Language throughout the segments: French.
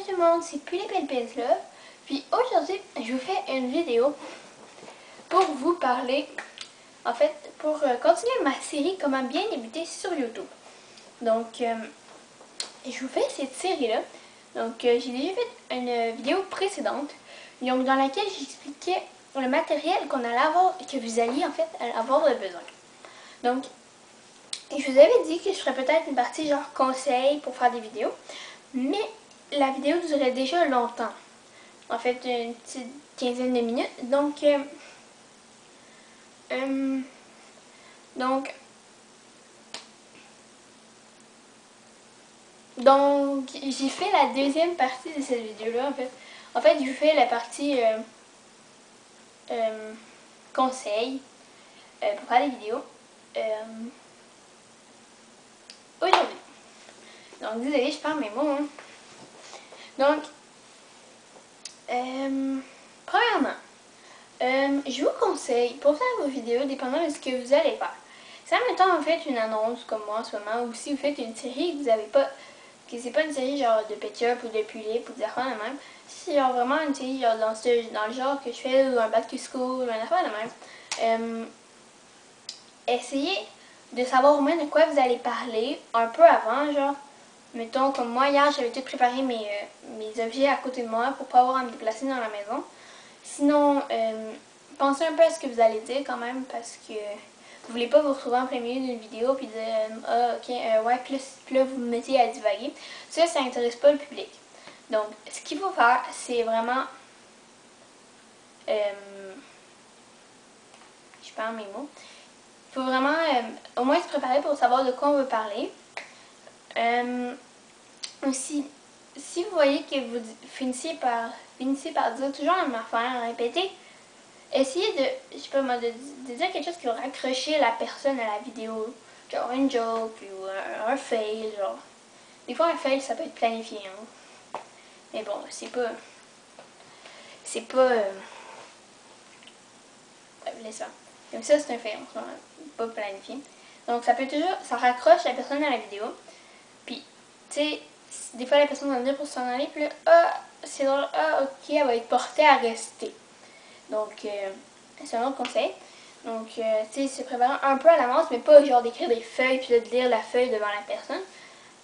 tout le monde, c'est PulipLPS Love. Puis aujourd'hui, je vous fais une vidéo pour vous parler, en fait, pour continuer ma série Comment bien débuter sur YouTube. Donc, je vous fais cette série-là. Donc, j'ai déjà fait une vidéo précédente, donc dans laquelle j'expliquais le matériel qu'on allait avoir, que vous alliez en fait avoir besoin. Donc, je vous avais dit que je ferais peut-être une partie genre conseils pour faire des vidéos, mais la vidéo durait déjà longtemps. En fait, une petite quinzaine de minutes. Donc, j'ai fait la deuxième partie de cette vidéo-là, en fait. En fait, je fais la partie conseils pour faire des vidéos aujourd'hui. Donc, désolé, je perds mes mots. Hein. Donc, premièrement, je vous conseille, pour faire vos vidéos, dépendant de ce que vous allez faire. Si en même temps vous faites une annonce comme moi en ce moment, ou si vous faites une série que vous n'avez pas, que c'est pas une série genre de Petchup ou de Pulip ou des affaires de même, si c'est genre vraiment une série genre dans le genre que je fais, ou un back to school, ou une affaire de même, essayez de savoir au moins de quoi vous allez parler un peu avant, genre. Mettons, comme moi, hier, j'avais tout préparé mes objets à côté de moi pour pas avoir à me déplacer dans la maison. Sinon, pensez un peu à ce que vous allez dire quand même, parce que vous voulez pas vous retrouver en plein milieu d'une vidéo puis dire ah, ok, ouais, puis là, vous vous mettez à divaguer. Ça n'intéresse pas le public. Donc, ce qu'il faut faire, c'est vraiment... je perds mes mots. Il faut vraiment au moins se préparer pour savoir de quoi on veut parler. Aussi, si vous voyez que vous finissez par dire toujours la même affaire, répéter, essayez de, je sais pas moi, de dire quelque chose qui va raccrocher la personne à la vidéo. Genre une joke ou un fail, genre. Des fois un fail ça peut être planifié, hein. Mais bon, c'est pas laisse faire. Comme ça c'est un fail, pas planifié. Donc ça peut toujours, ça raccroche la personne à la vidéo. Puis, tu sais, des fois la personne va venir pour s'en aller, puis là, ah, c'est drôle, ah, ok, elle va être portée à rester. Donc, c'est un autre conseil. Donc, tu sais, se préparer un peu à l'avance, mais pas genre d'écrire des feuilles, puis de lire la feuille devant la personne.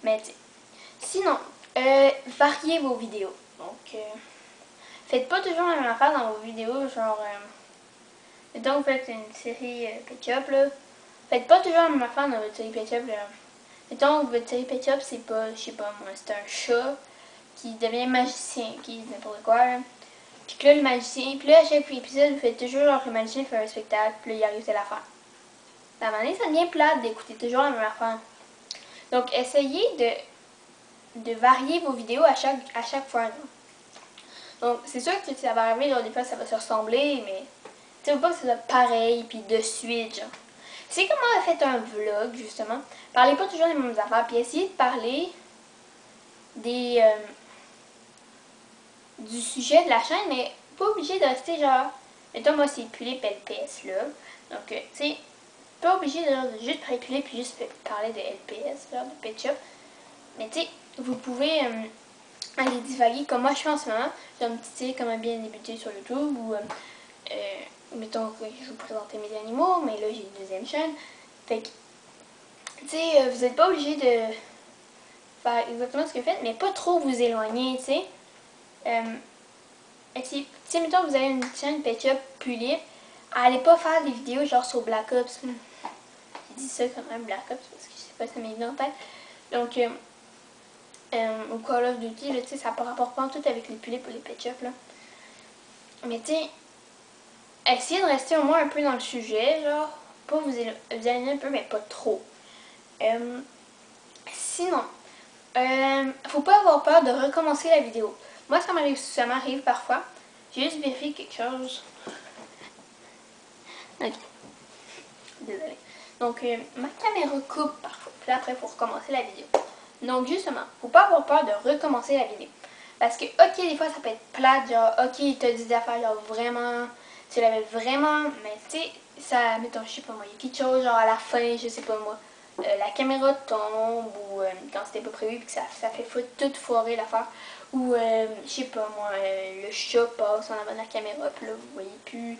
Mais, tu sais, sinon, variez vos vidéos. Donc, faites pas toujours la même affaire dans vos vidéos, genre, mettons vous faites une série Petchup, là. Faites pas toujours la même affaire dans votre série Petchup, là. Mettons, votre série Petchup, c'est pas, je sais pas moi, c'est un chat qui devient magicien, qui dit n'importe quoi, là. Puis que là, le magicien, puis là, à chaque épisode, vous faites toujours genre le magicien fait un spectacle, puis là, il arrive telle affaire. À un moment donné, ça devient plate d'écouter toujours la même affaire. Donc, essayez de varier vos vidéos à chaque fois. Genre. Donc, c'est sûr que ça va arriver, genre, des fois, ça va se ressembler, mais tu sais pas que ça soit pareil, puis de suite, genre. C'est comme on a fait un vlog, justement. Parlez pas toujours des mêmes affaires, puis essayez de parler du sujet de la chaîne, mais pas obligé de rester genre, mettons moi c'est PulipLPS là, donc tu sais, pas obligé de juste parler Pulip puis juste parler de LPS là, de Petchup, mais tu sais, vous pouvez aller divaguer comme moi je fais en ce moment, j'ai un petit sais comment bien débuter sur YouTube, ou mettons que je vous présenter mes animaux, mais là j'ai une deuxième chaîne, fait que tu sais, vous n'êtes pas obligé de faire exactement ce que vous faites, mais pas trop vous éloigner, tu sais. Si, mettons, vous avez une chaîne Petchup Pulip, allez pas faire des vidéos genre sur Black Ops. J'ai dit ça quand même, Black Ops, parce que je sais pas, ça m'est venu en tête. Donc, au Call of Duty, tu sais, ça ne rapporte pas en tout avec les Pulip ou les Petchup, là. Mais tu sais, essayez de rester au moins un peu dans le sujet, genre, pas vous éloigner un peu, mais pas trop. Sinon, faut pas avoir peur de recommencer la vidéo. Moi, ça m'arrive parfois. J'ai juste vérifié quelque chose. Ok. Désolée. Donc, ma caméra coupe parfois. Puis après, il faut recommencer la vidéo. Donc, justement, faut pas avoir peur de recommencer la vidéo. Parce que, ok, des fois, ça peut être plate. Genre, ok, il t'a dit des affaires, genre, vraiment. Tu l'avais vraiment. Mais, tu sais, ça, mettons, je sais pas moi, il y a quelque chose, genre, à la fin, je sais pas moi. la caméra tombe ou quand c'était pas prévu puis que ça fait toute foirer l'affaire. Ou, je sais pas moi, le chat passe en avant de la caméra puis là, vous voyez plus.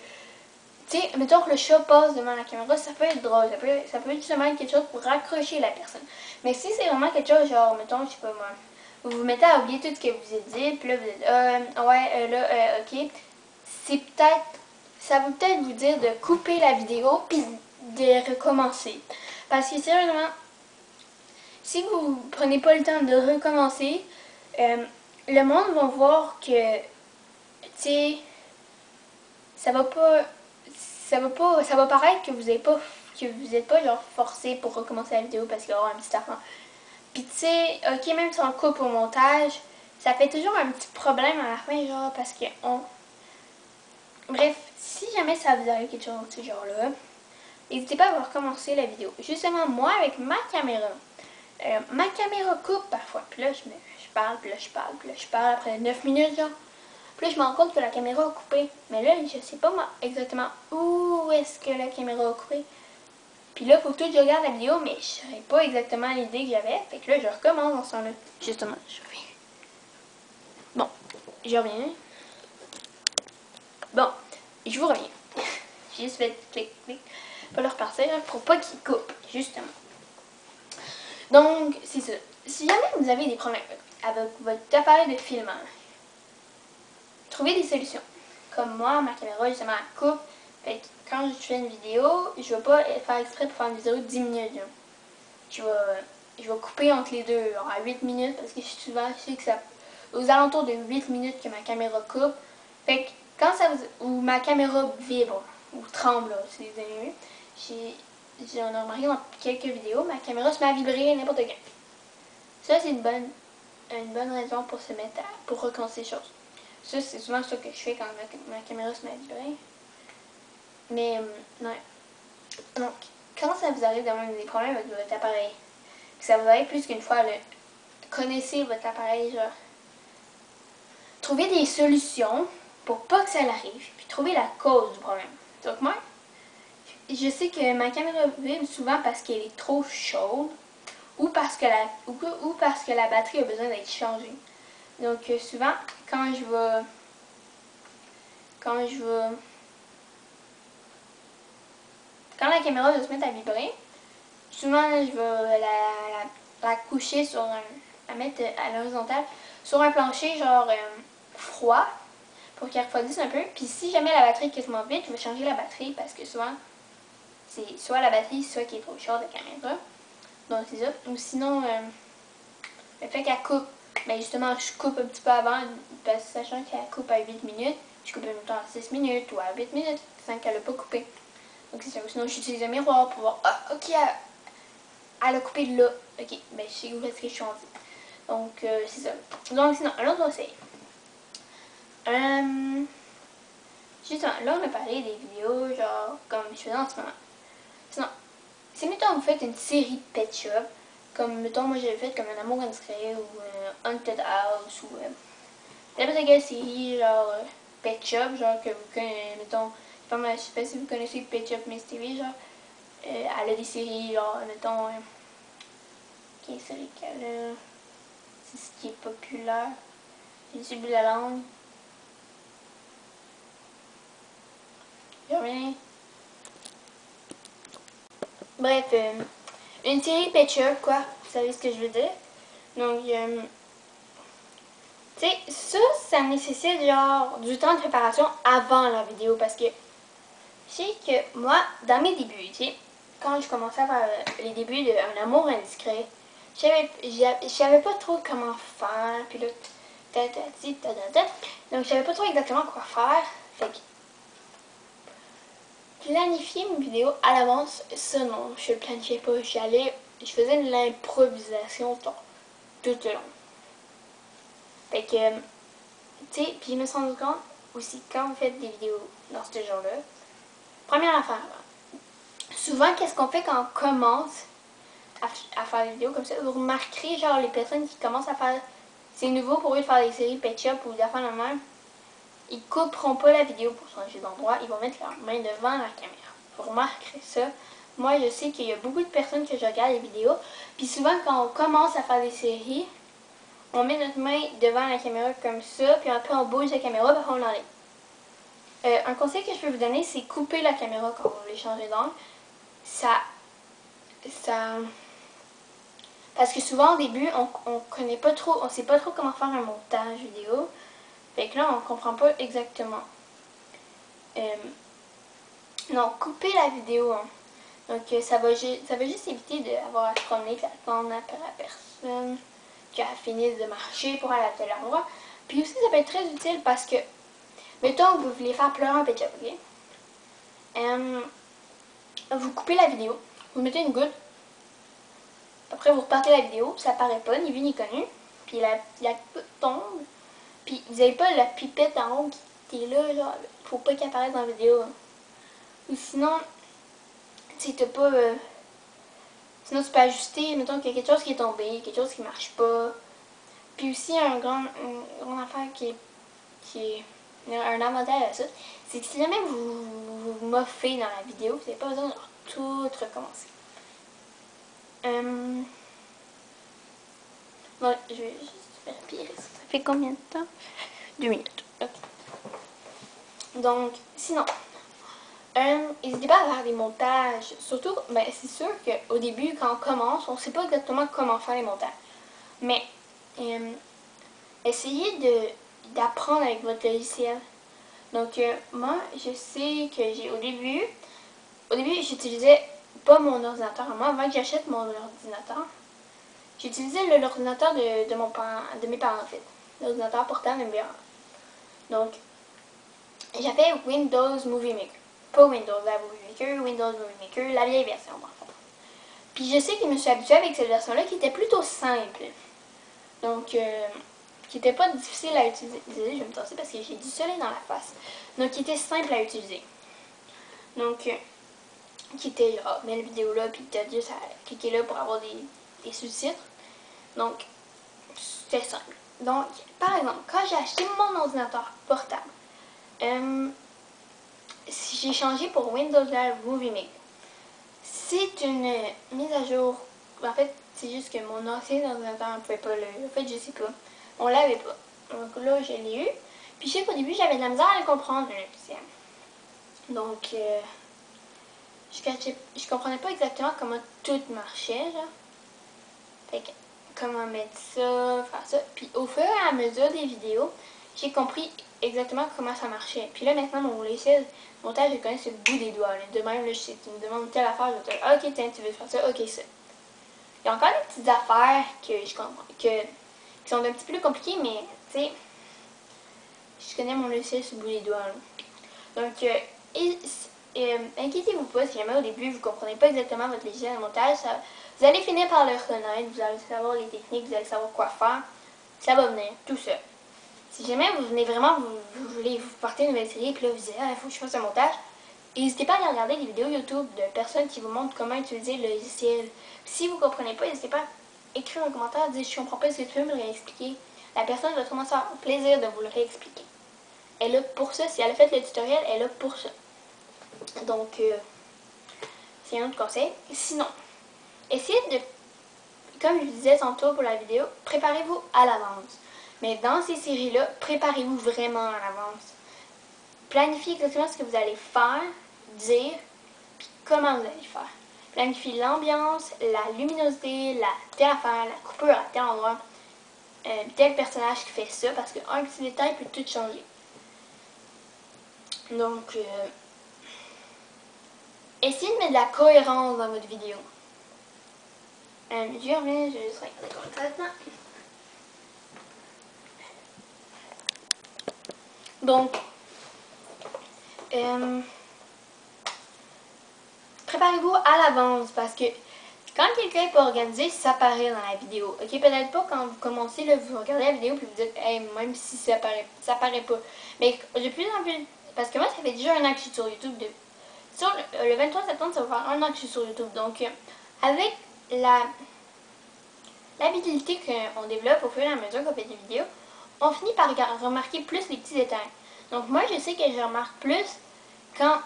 Tu sais, mettons que le chat passe devant la caméra, ça peut être drôle, ça peut être justement être quelque chose pour raccrocher la personne. Mais si c'est vraiment quelque chose genre, mettons, je sais pas moi, vous vous mettez à oublier tout ce que vous avez dit, puis là vous dites, ok, c'est peut-être, ça veut peut-être vous dire de couper la vidéo puis de recommencer. Parce que sérieusement, si vous prenez pas le temps de recommencer, le monde va voir que, tu sais, ça va pas, ça va paraître que vous êtes pas genre forcé pour recommencer la vidéo parce qu'il y aura un petit enfant. Puis tu sais, ok, même si on coupe au montage, ça fait toujours un petit problème à la fin, genre, parce que Bref, si jamais ça vous arrive quelque chose de ce genre-là, n'hésitez pas à recommencer la vidéo. Justement, moi, avec ma caméra coupe parfois. Puis là, je parle, puis là, je parle, puis là, je parle après 9 minutes, genre. Puis là, je me rends compte que la caméra a coupé. Mais là, je sais pas moi exactement où est-ce que la caméra a coupé. Puis là, il faut que je regarde la vidéo, mais je savais pas exactement l'idée que j'avais. Fait que là, je recommence dans ce temps-là. Justement, je reviens. Bon, je reviens. Bon, je vous reviens. J'ai juste fait clic, clic. Pas le repartir pour pas qu'il coupe, justement. Donc, c'est ça. Si jamais vous avez des problèmes avec votre appareil de filmage, trouvez des solutions. Comme moi, ma caméra, justement, elle coupe. Fait que quand je fais une vidéo, je vais pas faire exprès pour faire une vidéo de 10 minutes. Là. Je vais couper entre les deux, à 8 minutes, parce que souvent, je sais que ça... aux alentours de 8 minutes que ma caméra coupe. Fait que quand ça vous... ou ma caméra vibre, ou tremble, là, si vous avez vu, j'en ai remarqué dans quelques vidéos, ma caméra se met à vibrer n'importe quand. Ça, c'est une bonne raison pour se mettre pour recommencer les choses. Ça, c'est souvent ça que je fais quand ma caméra se met à vibrer. Mais, non. Donc, quand ça vous arrive d'avoir des problèmes avec votre appareil, que ça vous arrive plus qu'une fois, connaissez votre appareil, genre, trouvez des solutions pour pas que ça l'arrive, puis trouvez la cause du problème. Donc moi, je sais que ma caméra vibre souvent parce qu'elle est trop chaude ou parce que la batterie a besoin d'être changée. Donc souvent, quand la caméra va se mettre à vibrer, souvent je vais la coucher la mettre à l'horizontale sur un plancher genre froid pour qu'elle refroidisse un peu. Puis si jamais la batterie est quasiment vide, je vais changer la batterie parce que souvent c'est soit la batterie, soit qui est trop chaude la caméra. Donc c'est ça. Ou sinon, le fait qu'elle coupe, mais justement je coupe un petit peu avant, parce que sachant qu'elle coupe à 8 minutes, je coupe en même temps à 6 minutes ou à 8 minutes, sans qu'elle n'a pas coupé. Donc c'est ça. Sinon j'utilise un miroir pour voir, ah ok, elle a coupé là. Ok, ben je sais où est-ce que je suis rendue. Donc c'est ça. Donc sinon, un autre conseil. Justement, là on a parlé des vidéos genre comme je faisais en ce moment. Sinon, si mettons vous faites une série de Pet Shop, comme mettons moi j'avais fait comme Un amour indiscret ou Haunted House ou n'importe quelle série genre Pet Shop, genre que vous connaissez, mettons, je sais pas si vous connaissez Pet Shop Mystery, genre elle a des séries genre mettons quelle série qu'elle a, c'est ce qui est populaire, j'ai suivi la langue. Rien. Bref, une série Pet Shop, quoi. Vous savez ce que je veux dire. Donc, tu sais, ça nécessite genre du temps de préparation avant la vidéo parce que je sais que moi, dans mes débuts, tu sais, quand je commençais à faire les débuts de Un amour indiscret, je savais pas trop comment faire. Puis là, donc je savais pas trop exactement quoi faire. Fait que planifier une vidéo à l'avance, ça non, je le planifiais pas. Je faisais de l'improvisation tout le long. Fait que, tu sais, puis je me suis rendu compte aussi quand vous faites des vidéos dans ce genre-là, première affaire, souvent qu'est-ce qu'on fait quand on commence à faire des vidéos comme ça, vous remarquerez genre les personnes qui commencent à faire, c'est nouveau pour eux de faire des séries Pet Shop ou des affaires de même, ils couperont pas la vidéo pour changer d'endroit, ils vont mettre leur main devant la caméra. Vous remarquerez ça moi je sais qu'il y a beaucoup de personnes que je regarde les vidéos. Puis souvent quand on commence à faire des séries, on met notre main devant la caméra comme ça, puis après on bouge la caméra, puis on l'enlève. Un conseil que je peux vous donner, c'est couper la caméra quand vous voulez changer d'angle. Ça... Parce que souvent au début, on connaît pas trop, on sait pas trop comment faire un montage vidéo. Fait que là, on comprend pas exactement. Non, couper la vidéo. Hein. Donc ça va juste éviter d'avoir à se promener et attendre après la personne qui a fini de marcher pour aller à tel endroit. Puis aussi, ça peut être très utile parce que, mettons que vous voulez faire pleurer un ketchup, ok? Vous coupez la vidéo, vous mettez une goutte, après vous repartez la vidéo, ça paraît pas, ni vu ni connu, puis la goutte tombe, puis vous n'avez pas la pipette en haut qui est là, genre, faut pas qu'elle apparaisse dans la vidéo. Hein. Ou sinon, si t'as pas... sinon tu peux ajuster, mettons qu'il y a quelque chose qui est tombé, quelque chose qui marche pas. Puis aussi, une grande affaire qui est un avantage à ça, c'est que si jamais vous moffez dans la vidéo, vous n'avez pas besoin de tout recommencer. Bon, je vais juste vérifier. Ça fait combien de temps? 2 minutes. Okay. Donc, sinon, n'hésitez pas à faire des montages. Surtout, ben, c'est sûr qu'au début, quand on commence, on ne sait pas exactement comment faire les montages. Mais, essayez d'apprendre avec votre logiciel. Donc, moi, je sais que au début, j'utilisais pas mon ordinateur à moi. Avant que j'achète mon ordinateur, j'utilisais l'ordinateur de mes parents, en fait. L'ordinateur portable de mes parents. Donc, j'avais Windows Movie Maker. Pas Windows la Movie Maker, Windows Movie Maker, la vieille version, en fait. Puis je sais que je me suis habituée avec cette version-là qui était plutôt simple. Donc, qui n'était pas difficile à utiliser. Désolée, je vais me tasser parce que j'ai du soleil dans la face. Donc, qui était simple à utiliser. Donc, qui était, mets la vidéo là, puis tu as juste à cliquer là pour avoir des sous-titres. Donc, c'était simple. Donc, par exemple, quand j'ai acheté mon ordinateur portable, j'ai changé pour Windows Live Movie Maker. C'est une mise à jour. En fait, c'est juste que mon ancien ordinateur ne pouvait pas le... En fait, je sais pas. On l'avait pas. Donc là, je l'ai eu. Puis je sais qu'au début, j'avais de la misère à le comprendre, le logiciel. Donc, je comprenais pas exactement comment tout marchait, genre. Fait que, comment mettre ça, faire ça. Puis au fur et à mesure des vidéos, j'ai compris exactement comment ça marchait. Puis là, maintenant, mon logiciel montage, je connais sur le bout des doigts. Là. De même, là, je sais, tu me demandes telle affaire, je vais te dire, ok, tiens, tu veux faire ça, ok, ça. Il y a encore des petites affaires que je comprends, qui sont un petit peu plus compliquées, mais, tu sais, je connais mon logiciel sur le bout des doigts. Là. Donc, inquiétez-vous pas si jamais au début, vous ne comprenez pas exactement votre logiciel de montage. Vous allez finir par le reconnaître, vous allez savoir les techniques, vous allez savoir quoi faire. Ça va venir, tout ça. Si jamais vous venez vraiment, vous voulez vous porter une nouvelle série et puis là vous dites, il faut que je fasse un montage, n'hésitez pas à aller regarder des vidéos YouTube de personnes qui vous montrent comment utiliser le logiciel. Si vous ne comprenez pas, n'hésitez pas à écrire un commentaire, dire je comprends pas ce que tu veux me réexpliquer. La personne va vraiment avoir plaisir de vous le réexpliquer. Elle est là pour ça, si elle a fait le tutoriel, elle est là pour ça. Donc, c'est un autre conseil. Sinon, essayez de, comme je disais tantôt pour la vidéo, préparez-vous à l'avance. Mais dans ces séries-là, préparez-vous vraiment à l'avance. Planifiez exactement ce que vous allez faire, dire, puis comment vous allez le faire. Planifiez l'ambiance, la luminosité, telle affaire, la coupure à tel endroit, tel personnage qui fait ça, parce qu'un petit détail peut tout changer. Donc, essayez de mettre de la cohérence dans votre vidéo. Je reviens, je vais juste regarder comment ça va. Donc, préparez-vous à l'avance parce que quand quelqu'un est pas organisé, ça paraît dans la vidéo. Ok, peut-être pas quand vous commencez, là, vous regardez la vidéo puis vous dites, hey, même si ça paraît pas. Mais de plus en plus, parce que moi, ça fait déjà un an que je suis sur YouTube. Sur le 23 septembre, ça va faire un an que je suis sur YouTube. Donc, avec l'habilité qu'on développe au fur et à mesure qu'on fait des vidéos, on finit par remarquer plus les petits détails. Donc moi, je sais que je remarque plus quand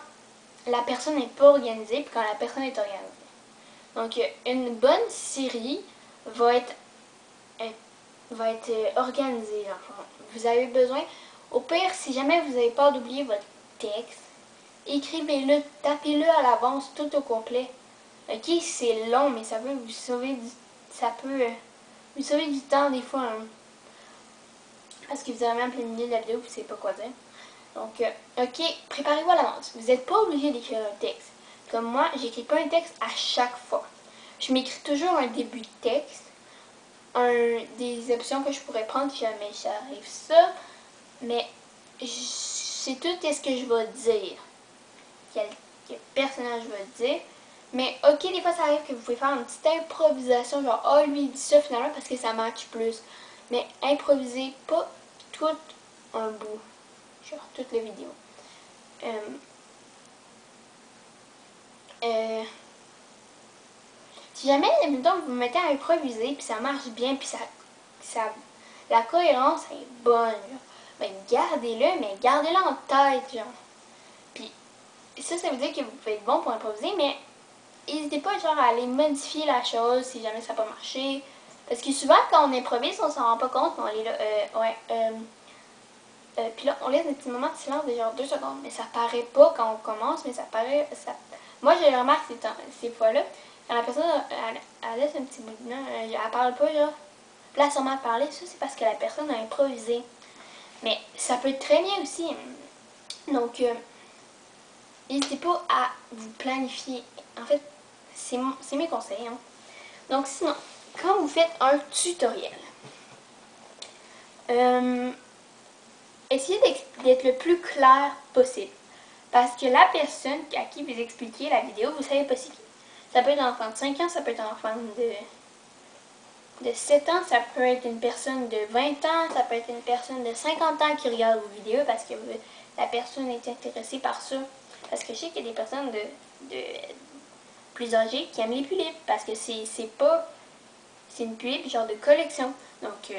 la personne n'est pas organisée puis quand la personne est organisée. Donc, une bonne série va être organisée. Enfin, vous avez besoin, au pire, si jamais vous avez peur d'oublier votre texte, écrivez-le, tapez-le à l'avance tout au complet. Ok, c'est long, mais ça peut vous sauver du temps des fois. Hein, parce que vous avez même plein milieu de la vidéo, vous ne savez pas quoi dire. Donc, ok, préparez-vous à l'avance. Vous n'êtes pas obligé d'écrire un texte. Comme moi, j'écris pas un texte à chaque fois. Je m'écris toujours un début de texte, des options que je pourrais prendre si jamais ça arrive ça, mais c'est tout ce que je vais dire. Quel personnage je vais dire. Mais ok, des fois ça arrive que vous pouvez faire une petite improvisation, genre oh lui il dit ça finalement parce que ça match plus. Mais improvisez pas tout un bout, genre toute la vidéo. Si jamais, mettons, vous vous mettez à improviser, puis ça marche bien, puis la cohérence est bonne, genre, ben gardez-le, mais gardez-le en tête, genre. Puis ça veut dire que vous pouvez être bon pour improviser, mais n'hésitez pas, genre, à aller modifier la chose si jamais ça n'a pas marché. Parce que souvent, quand on improvise, on s'en rend pas compte, mais on est là, puis là, on laisse des petits moments de silence de genre 2 secondes, mais ça paraît pas quand on commence, mais ça paraît... Moi, j'ai remarqué ces fois-là, quand la personne, elle laisse un petit bout de temps, elle parle pas, genre, puis là, elle se met à parler, ça, c'est parce que la personne a improvisé. Mais ça peut être très bien aussi. Donc, n'hésitez pas à vous planifier. En fait, c'est mes conseils. Hein. Donc, sinon, quand vous faites un tutoriel, essayez d'être le plus clair possible. Parce que la personne à qui vous expliquez la vidéo, vous ne savez pas c'est qui. Ça peut être un enfant de 5 ans, ça peut être un enfant de 7 ans, ça peut être une personne de 20 ans, ça peut être une personne de 50 ans qui regarde vos vidéos parce que la personne est intéressée par ça. Parce que je sais qu'il y a des personnes de plus âgées qui aiment les pulipes parce que c'est une pulipe genre de collection. Donc,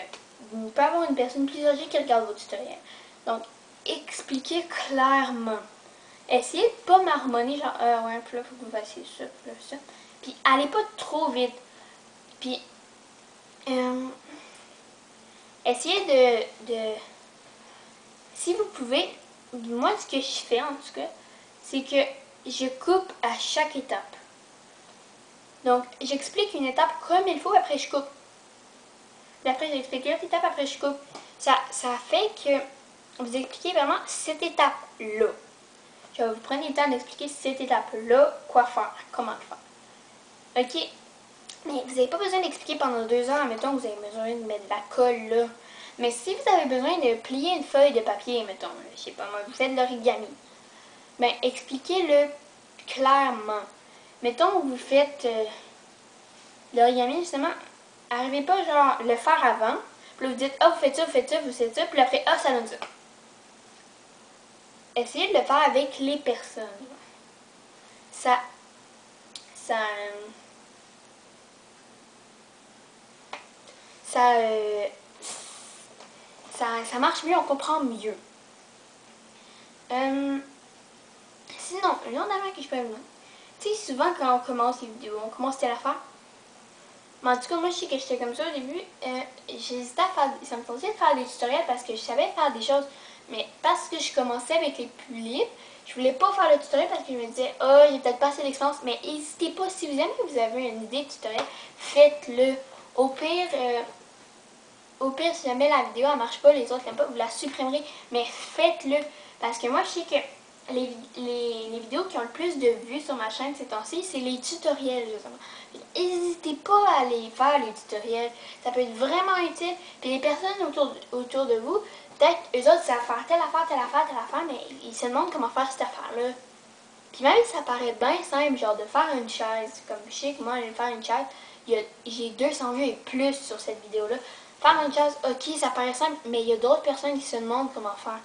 vous pouvez avoir une personne plus âgée qui regarde vos tutoriels. Donc, expliquez clairement. Essayez de pas marmonner, genre, ouais, puis là, faut que vous fassiez ça, puis là, ça. Puis, allez pas trop vite. Puis, essayez si vous pouvez, moi, ce que je fais, en tout cas, c'est que je coupe à chaque étape. Donc, j'explique une étape comme il faut, après je coupe. Puis après, j'explique l'autre étape, après je coupe. Ça fait que vous expliquez vraiment cette étape-là. Vous prenez le temps d'expliquer cette étape-là, quoi faire, comment le faire. Ok? Mais vous n'avez pas besoin d'expliquer pendant 2 heures, mettons que vous avez besoin de mettre de la colle là. Mais si vous avez besoin de plier une feuille de papier, mettons, je sais pas moi, vous faites de l'origami, ben expliquez-le clairement. Mettons que vous faites l'origami, justement, arrivez pas genre le faire avant, puis là, vous dites ah vous faites ça, vous faites ça, vous faites ça, puis après ah ça donne ça. Essayez de le faire avec les personnes. Ça marche mieux, on comprend mieux. Sinon, l'autre affaire que je peux vous dire, tu sais, souvent quand on commence les vidéos, on commence telle affaire. Mais en tout cas, moi, je sais que j'étais comme ça au début. J'hésitais à faire, ça me faisait de faire des tutoriels parce que je savais faire des choses. Mais parce que je commençais avec les pulipes, je voulais pas faire le tutoriel parce que je me disais, oh, j'ai peut-être pas assez d'expérience. Mais n'hésitez pas, si vous aimez que vous avez une idée de tutoriel, faites-le. Au pire, si jamais la vidéo ne marche pas, les autres n'aiment pas, vous la supprimerez. Mais faites-le. Parce que moi, je sais que les vidéos qui ont le plus de vues sur ma chaîne ces temps-ci, c'est les tutoriels, justement. N'hésitez pas à aller faire les tutoriels. Ça peut être vraiment utile. Puis les personnes autour de vous, peut-être eux autres savent faire telle affaire, mais ils se demandent comment faire cette affaire-là. Puis même si ça paraît bien simple, genre de faire une chaise, comme je sais que moi, aller faire une chaise, j'ai 200 vues et plus sur cette vidéo-là. Faire une chaise, ok, ça paraît simple, mais il y a d'autres personnes qui se demandent comment faire.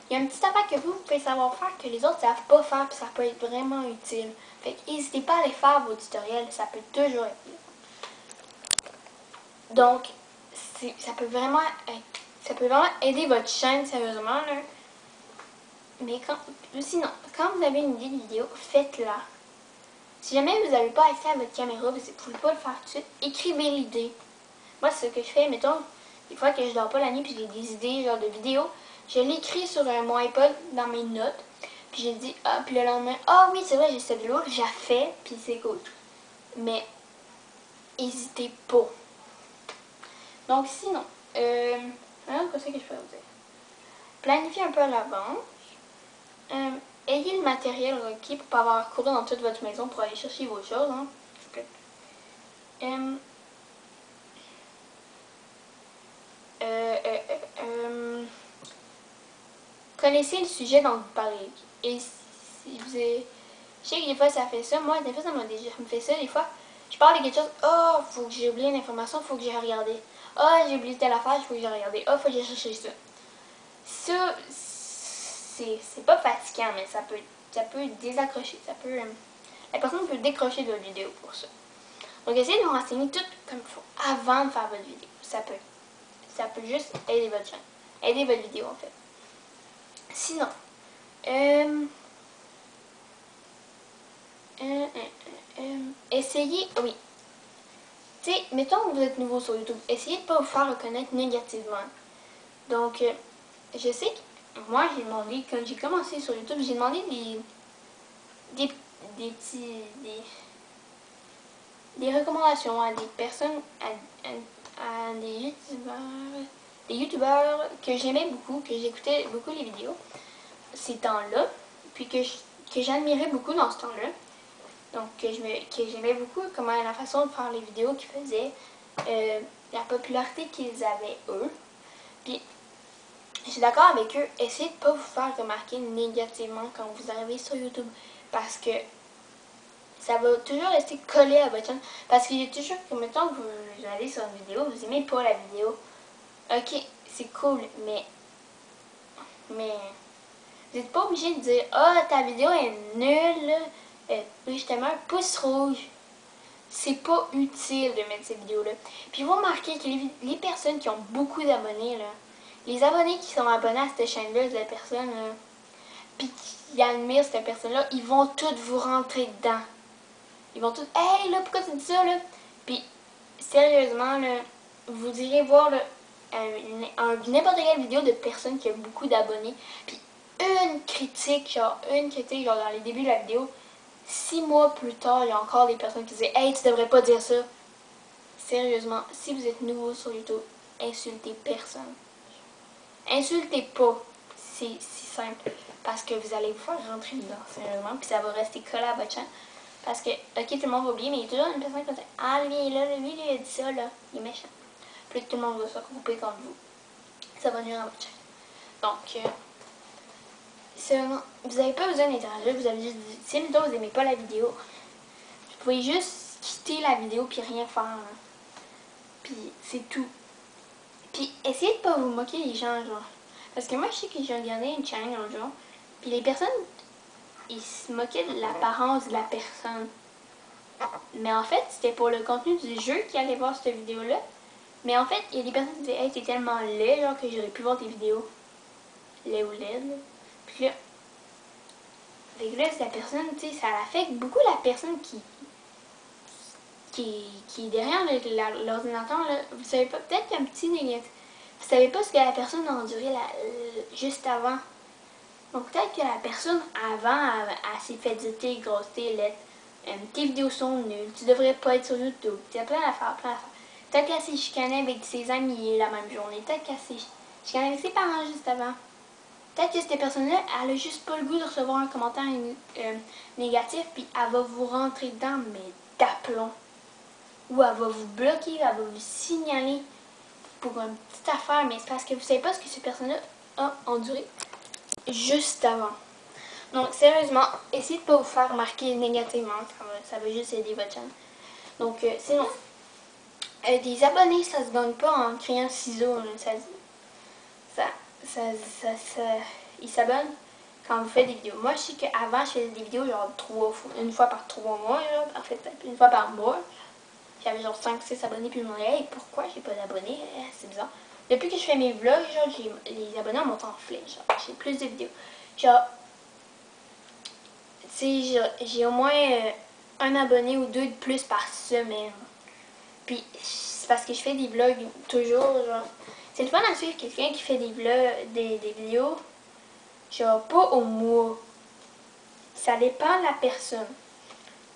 Il y a une petite affaire que vous pouvez savoir faire que les autres ne savent pas faire, puis ça peut être vraiment utile. Fait que n'hésitez pas à aller faire vos tutoriels, ça peut toujours être utile. Donc, ça peut vraiment aider votre chaîne, sérieusement, là. Mais sinon, quand vous avez une idée de vidéo, faites-la. Si jamais vous n'avez pas accès à votre caméra, vous ne pouvez pas le faire tout de suite, écrivez l'idée. Moi, c'est ce que je fais. Mettons, des fois que je dors pas la nuit puis j'ai des idées genre de vidéos, je l'écris sur mon iPod dans mes notes. Puis j'ai dit, ah, puis le lendemain, ah oui, c'est vrai, j'ai cette vidéo, j'ai fait, puis c'est cool. Mais, n'hésitez pas. Donc, sinon, un autre conseil que je peux vous dire. Planifiez un peu à l'avance. Ayez le matériel requis pour ne pas avoir à courir dans toute votre maison pour aller chercher vos choses. Hein. Connaissez le sujet dont vous parlez. Et si vous avez... Je sais que des fois ça fait ça. Moi, des fois ça me fait ça. Des fois, je parle de quelque chose. Oh, faut que j'ai oublié une information, faut que j'ai regardé. Oh, j'ai oublié telle affaire, il faut que j'ai regardé. Oh, faut que j'ai cherché ça. Ça, c'est pas fatigant, mais ça peut désaccrocher. La personne peut décrocher de votre vidéo pour ça. Donc, essayez de vous renseigner tout comme il faut avant de faire votre vidéo. Ça peut juste aider votre chaîne. Aider votre vidéo, en fait. Sinon, essayez, oui. Tu sais, mettons que vous êtes nouveau sur YouTube, essayez de ne pas vous faire reconnaître négativement. Donc, je sais que moi, j'ai demandé, quand j'ai commencé sur YouTube, j'ai demandé des recommandations à des personnes, à des youtubeurs que j'aimais beaucoup, que j'écoutais beaucoup les vidéos ces temps-là, puis que j'admirais beaucoup dans ce temps-là. Donc, que j'aimais beaucoup comment la façon de faire les vidéos qu'ils faisaient, la popularité qu'ils avaient eux. Puis, je suis d'accord avec eux, essayez de ne pas vous faire remarquer négativement quand vous arrivez sur YouTube, parce que ça va toujours rester collé à votre chaîne. Parce qu'il y a toujours que, mettons que vous allez sur une vidéo, vous aimez pas la vidéo. Ok, c'est cool, mais vous n'êtes pas obligé de dire ah, ta vidéo est nulle, justement un pouce rouge. C'est pas utile de mettre cette vidéo-là. Puis vous remarquez que les personnes qui ont beaucoup d'abonnés, là, les abonnés qui sont abonnés à cette chaîne-là, la personne, puis qui admirent cette personne-là, ils vont toutes vous rentrer dedans. Ils vont tous, hey là, pourquoi tu dis ça, là? Puis, sérieusement, là, vous irez voir là, n'importe quelle vidéo de personnes qui ont beaucoup d'abonnés, puis une critique, genre dans les débuts de la vidéo, 6 mois plus tard, il y a encore des personnes qui disaient, hey, tu devrais pas dire ça. Sérieusement, si vous êtes nouveau sur YouTube, insultez personne. Insultez pas. C'est si simple. Parce que vous allez vous faire rentrer dedans, sérieusement, puis ça va rester collé à votre chaîne. Parce que, ok, tout le monde va oublier, mais il y a toujours une personne qui va dire, ah, lui, il a dit ça, là, il est méchant. Puis tout le monde va se regrouper contre vous. Ça va nuire à votre chaîne. Donc, vous n'avez pas besoin d'interagir, vous avez juste dit, si mettons vous n'aimez pas la vidéo, vous pouvez juste quitter la vidéo puis rien faire. Hein. Puis c'est tout. Puis essayez de pas vous moquer des gens, genre. Parce que moi, je sais que j'ai regardé une chaîne un jour, puis les personnes, ils se moquaient de l'apparence de la personne. Mais en fait, c'était pour le contenu du jeu qui allait voir cette vidéo-là. Mais en fait, il y a des personnes qui disaient, hey, t'es tellement laid, genre, que j'aurais pu voir tes vidéos. Laid ou laide, là. Puis là, c'est la personne, tu sais, ça affecte beaucoup la personne qui est derrière l'ordinateur, là. Vous savez pas, peut-être qu'un petit négatif. Vous savez pas ce que la personne a enduré juste avant. Donc peut-être que la personne avant, elle s'est fait dire t'es grosse, t'es laide, tes vidéos sont nulles, tu devrais pas être sur YouTube, tu as plein d'affaires, plein d'affaires. Peut-être qu'elle s'est chicanée avec ses amis la même journée, peut-être qu'elle s'est chicanée avec ses parents juste avant. Peut-être que cette personne-là, elle a juste pas le goût de recevoir un commentaire négatif, puis elle va vous rentrer dedans, mais d'aplomb. Ou elle va vous bloquer, elle va vous signaler pour une petite affaire, mais c'est parce que vous savez pas ce que cette personne-là a enduré juste avant. Donc, sérieusement, essayez de ne pas vous faire remarquer négativement, ça va juste aider votre chaîne. Donc, sinon, des abonnés, ça se gagne pas en criant ciseaux, ils s'abonnent quand vous faites des vidéos. Moi, je sais qu'avant, je faisais des vidéos genre une fois par 3 mois, genre, en fait, une fois par mois. J'avais genre 5-6 abonnés, puis je me disais, hey, pourquoi j'ai pas d'abonnés? C'est bizarre. Depuis que je fais mes vlogs, genre, les abonnés ont monté en flèche, genre, j'ai plus de vidéos. genre, tu sais, j'ai au moins un abonné ou deux de plus par semaine. Puis c'est parce que je fais des vlogs toujours, genre. C'est le fun à suivre quelqu'un qui fait des vlogs, des vidéos, genre pas au mois. Ça dépend de la personne.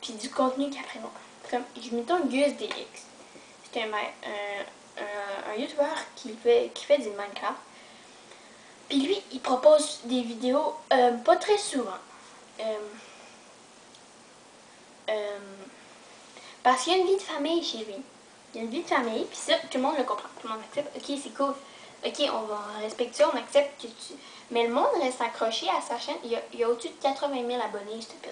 Puis du contenu qu'il présente. Comme, mettons Gus DX. C'est un youtubeur qui fait du Minecraft. Puis lui, il propose des vidéos pas très souvent. Parce qu'il y a une vie de famille chez lui. Il y a une vie de famille, puis ça, tout le monde le comprend. Tout le monde accepte. Ok, c'est cool. Ok, on va respecter ça, on accepte que tu... Mais le monde reste accroché à sa chaîne. Il y a au-dessus de 80 000 abonnés, cet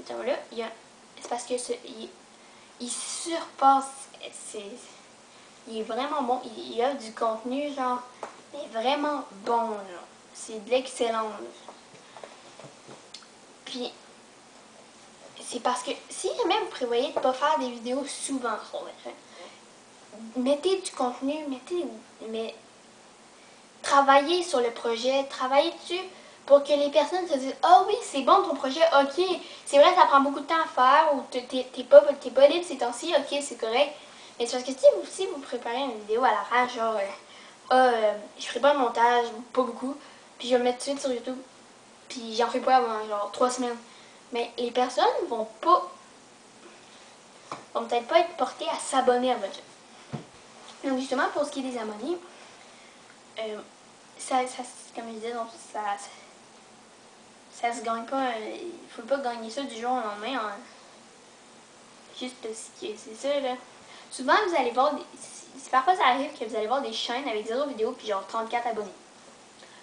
homme-là. C'est parce que il surpasse... Il est vraiment bon. Il a du contenu, genre, mais vraiment bon, là. C'est de l'excellence. Puis, c'est parce que si jamais vous prévoyez de ne pas faire des vidéos souvent sur votre chaîne, mettez du contenu, mais travaillez sur le projet, travaillez dessus pour que les personnes se disent « Ah oui, c'est bon ton projet, ok, c'est vrai ça prend beaucoup de temps à faire ou t'es pas libre ces temps-ci, ok, c'est correct. » Mais c'est parce que si vous préparez une vidéo à l'arrache, genre je ferai pas de montage, pas beaucoup, puis je vais le mettre tout de suite sur YouTube, puis j'en fais pas avant genre 3 semaines. Mais les personnes vont peut-être pas être portées à s'abonner à votre chaîne. Donc justement, pour ce qui est des abonnés, comme je disais, donc, ça se gagne pas, il faut pas gagner ça du jour au lendemain. Juste c'est ça là. Souvent vous allez voir, parfois ça arrive que vous allez voir des chaînes avec 0 vidéo puis genre 34 abonnés.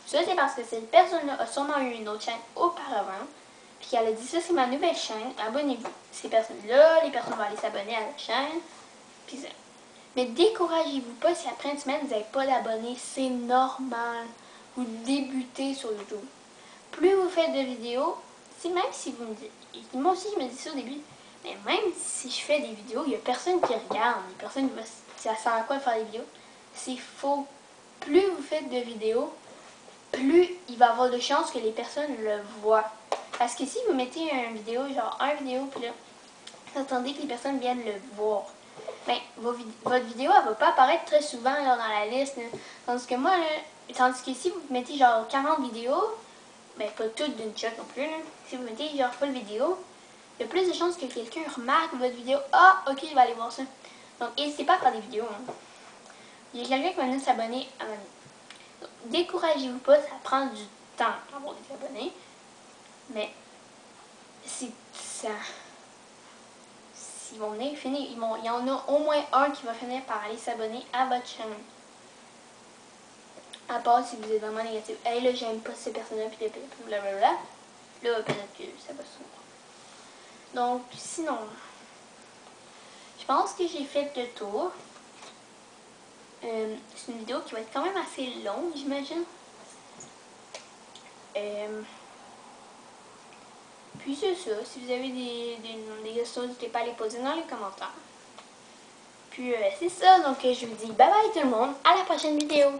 Ça c'est parce que cette personne-là a sûrement eu une autre chaîne auparavant. Puis elle a dit ça c'est ma nouvelle chaîne, abonnez-vous. Ces personnes-là, les personnes vont aller s'abonner à la chaîne. Puis ça. Mais découragez-vous pas si après une semaine vous n'avez pas d'abonnés, c'est normal. Vous débutez sur YouTube. Plus vous faites de vidéos, même si vous me dites, moi aussi je me dis ça au début, mais même si je fais des vidéos, il n'y a personne qui regarde, il y a personne qui va, ça sert à quoi de faire des vidéos? C'est faux. Plus vous faites de vidéos, plus il va y avoir de chances que les personnes le voient. Parce que si vous mettez une vidéo, genre un vidéo, puis là, vous attendez que les personnes viennent le voir. Ben, votre vidéo, elle va pas apparaître très souvent là, dans la liste. Là. Tandis que moi, tandis que si vous mettez genre 40 vidéos, ben pas toutes d'une shot non plus, là. Si vous mettez genre full vidéo, il y a plus de chances que quelqu'un remarque votre vidéo. Ah, ok, je vais aller voir ça. Donc, n'hésitez pas à faire des vidéos. Hein. Il y a quelqu'un qui va venir s'abonner à ma vidéo. Découragez-vous pas, ça prend du temps à avoir des abonnés. Mais, c'est ça. Ils vont venir finir, il y en a au moins un qui va finir par aller s'abonner à votre chaîne. À part si vous êtes vraiment négatif. Hey là, j'aime pas ces personnes-là, puis blablabla. Là, peut-être que ça va se voir. Donc, sinon, je pense que j'ai fait le tour. C'est une vidéo qui va être quand même assez longue, j'imagine. Puis c'est ça. Si vous avez des questions, n'hésitez pas à les poser dans les commentaires. Puis c'est ça. Donc, je vous dis bye bye tout le monde. À la prochaine vidéo.